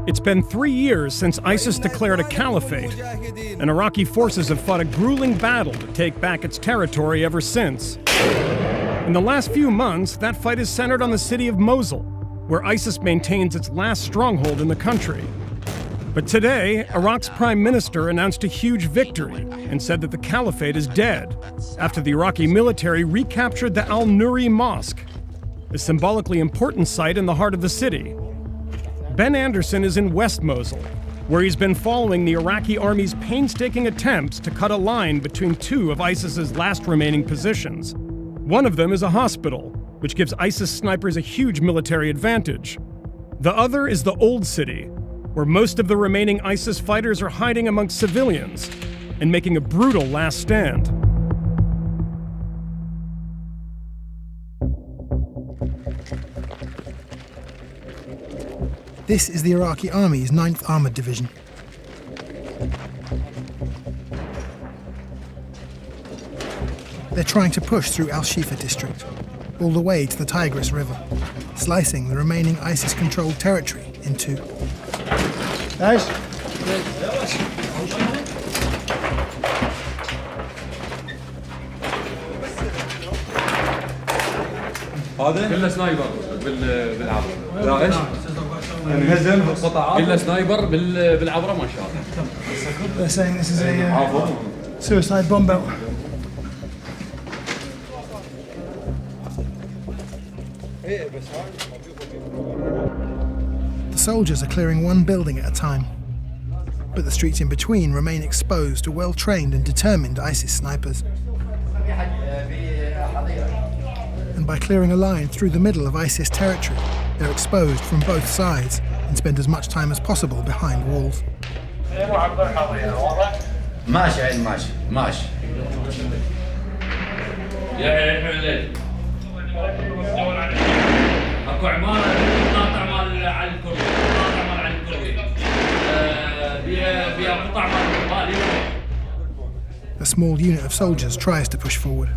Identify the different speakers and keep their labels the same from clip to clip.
Speaker 1: It's been 3 years since ISIS declared a caliphate, and Iraqi forces have fought a grueling battle to take back its territory ever since. In the last few months, that fight is centered on the city of Mosul, where ISIS maintains its last stronghold in the country. But today, Iraq's prime minister announced a huge victory and said that the caliphate is dead after the Iraqi military recaptured the al-Nuri Mosque, a symbolically important site in the heart of the city. Ben Anderson is in West Mosul, where he's been following the Iraqi army's painstaking attempts to cut a line between two of ISIS's last remaining positions. One of them is a hospital, which gives ISIS snipers a huge military advantage. The other is the Old City, where most of the remaining ISIS fighters are hiding amongst civilians and making a brutal last stand.
Speaker 2: This is the Iraqi Army's 9th Armoured Division. They're trying to push through Al-Shifa district, all the way to the Tigris River, slicing the remaining ISIS-controlled territory in two.
Speaker 3: Nice.
Speaker 4: هذا كله سنايبر بالعبره. لا ايش؟ نهزم بالقطعات. كله سنايبر بالعبره ما شاء الله.
Speaker 3: They're saying this is a suicide bomb belt.
Speaker 2: The soldiers are clearing one building at a time, but the streets in between remain exposed to well-trained and determined ISIS snipers. And by clearing a line through the middle of ISIS territory, they're exposed from both sides and spend as much time as possible behind walls.
Speaker 5: ماشي ماشي ماشي. اكو عماره قاطع مال على الكروي، قاطع مال على الكروي. بيها قطع مال.
Speaker 2: A small unit of soldiers tries to push forward,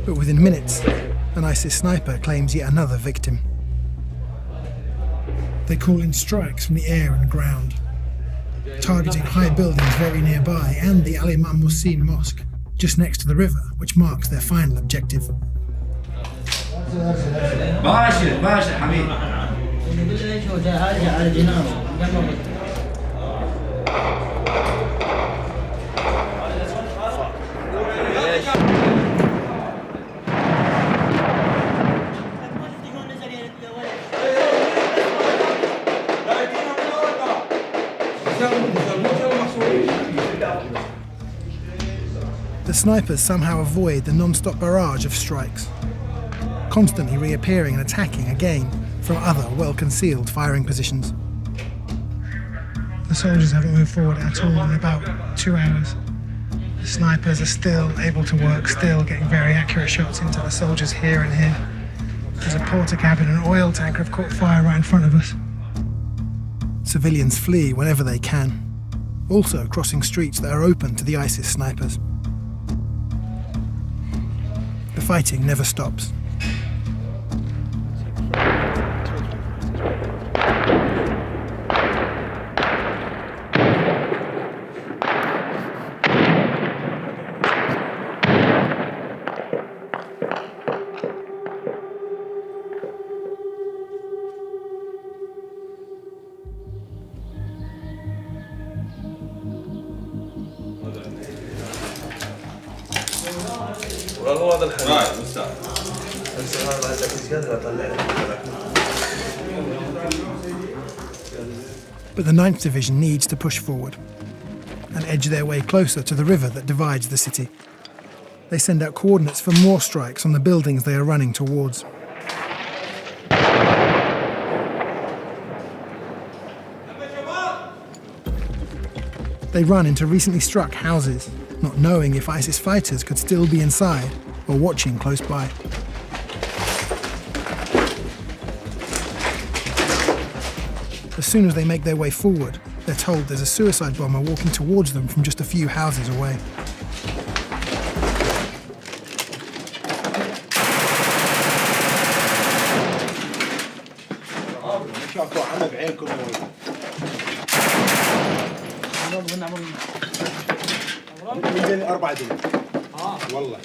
Speaker 2: but within minutes, an ISIS sniper claims yet another victim. They call in strikes from the air and ground, targeting high buildings very nearby and the Al-Imam Muhsin Mosque, just next to the river, which marks their final objective.
Speaker 5: ماشي ماشي حميد.
Speaker 2: The snipers somehow avoid the non-stop barrage of strikes, constantly reappearing and attacking again from other well-concealed firing positions.
Speaker 3: The soldiers haven't moved forward at all in about 2 hours. The snipers are still able to work, still getting very accurate shots into the soldiers here and here. There's a porter cabin and an oil tanker have caught fire right in front of us.
Speaker 2: Civilians flee whenever they can, also crossing streets that are open to the ISIS snipers. The fighting never stops. But the 9th Division needs to push forward and edge their way closer to the river that divides the city. They send out coordinates for more strikes on the buildings they are running towards. They run into recently struck houses, not knowing if ISIS fighters could still be inside or watching close by. As soon as they make their way forward, they're told there's a suicide bomber walking towards them from just a few houses away.
Speaker 6: شافوا عنا بعينكم يجيني 4 دقيقة والله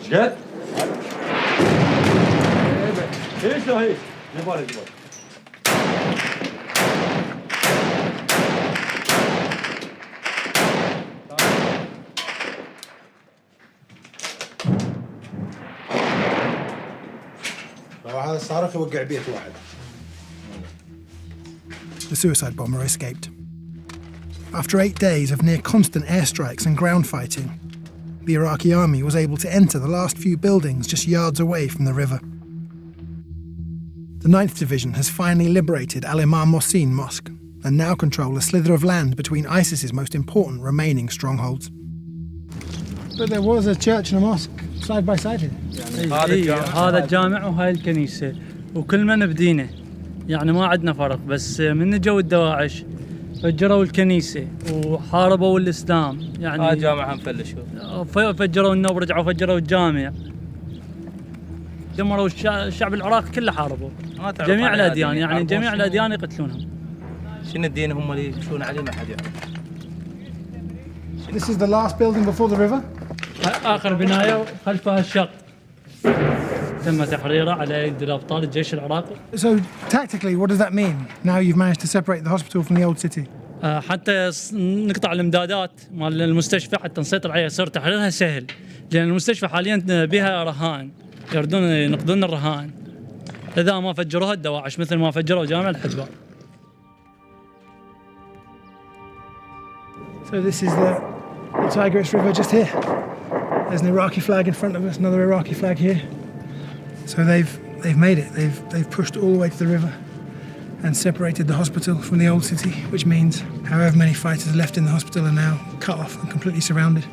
Speaker 4: جد؟ ايش له هيك؟ جبال جبال
Speaker 6: هذا الصاروخ يوقع بيت واحد.
Speaker 2: The suicide bomber escaped. After 8 days of near constant airstrikes and ground fighting, the Iraqi army was able to enter the last few buildings just yards away from the river. The 9th Division has finally liberated Al-Imam Mohsin Mosque and now control a slither of land between ISIS's most important remaining strongholds.
Speaker 3: But there was a church and a mosque side by side here.
Speaker 7: هذا الجامع وهاي الكنيسة وكل بدينة يعني ما عندنا فرق بس من جو الدواعش فجروا الكنيسة وحاربوا الإسلام يعني
Speaker 8: جامع هم فلشوا
Speaker 7: فجروا النوري ورجعوا فجروا الجامع دمروا الشعب العراقي كله حاربوا جميع الأديان يعني جميع الأديان يقتلونهم
Speaker 8: شنو الدين هم اللي يمشون عليه ما حد يعرف.
Speaker 3: This is the last building before the river.
Speaker 7: آخر بناية خلفها الشق تم تحريره على يد الأبطال الجيش العراقي.
Speaker 3: So tactically, what does that mean? Now you've managed to separate the hospital from the old city.
Speaker 7: حتى نقطع الإمدادات مال المستشفى حتى نسيطر عليها يصير تحريرها سهل لأن المستشفى حاليا بها رهان يردون ينقذون الرهان إذا ما فجروها الدواعش مثل ما فجروا جامع الحجبة.
Speaker 3: So this is the Tigris River just here. There's an Iraqi flag in front of us, another Iraqi flag here. So they've made it. They've pushed all the way to the river and separated the hospital from the old city, which means however many fighters left in the hospital are now cut off and completely surrounded.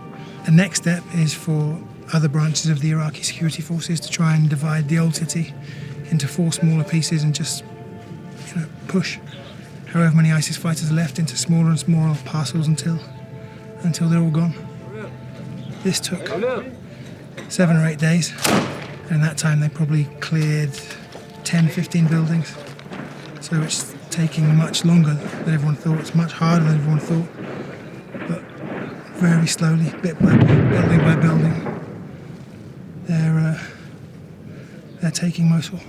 Speaker 3: The next step is for other branches of the Iraqi security forces to try and divide the old city into 4 smaller pieces and just, push however many ISIS fighters are left into smaller and smaller parcels until they're all gone. This took 7 or 8 days. And in that time, they probably cleared 10, 15 buildings. So it's taking much longer than everyone thought. It's much harder than everyone thought. But very slowly, bit by bit, building by building, they're taking Mosul.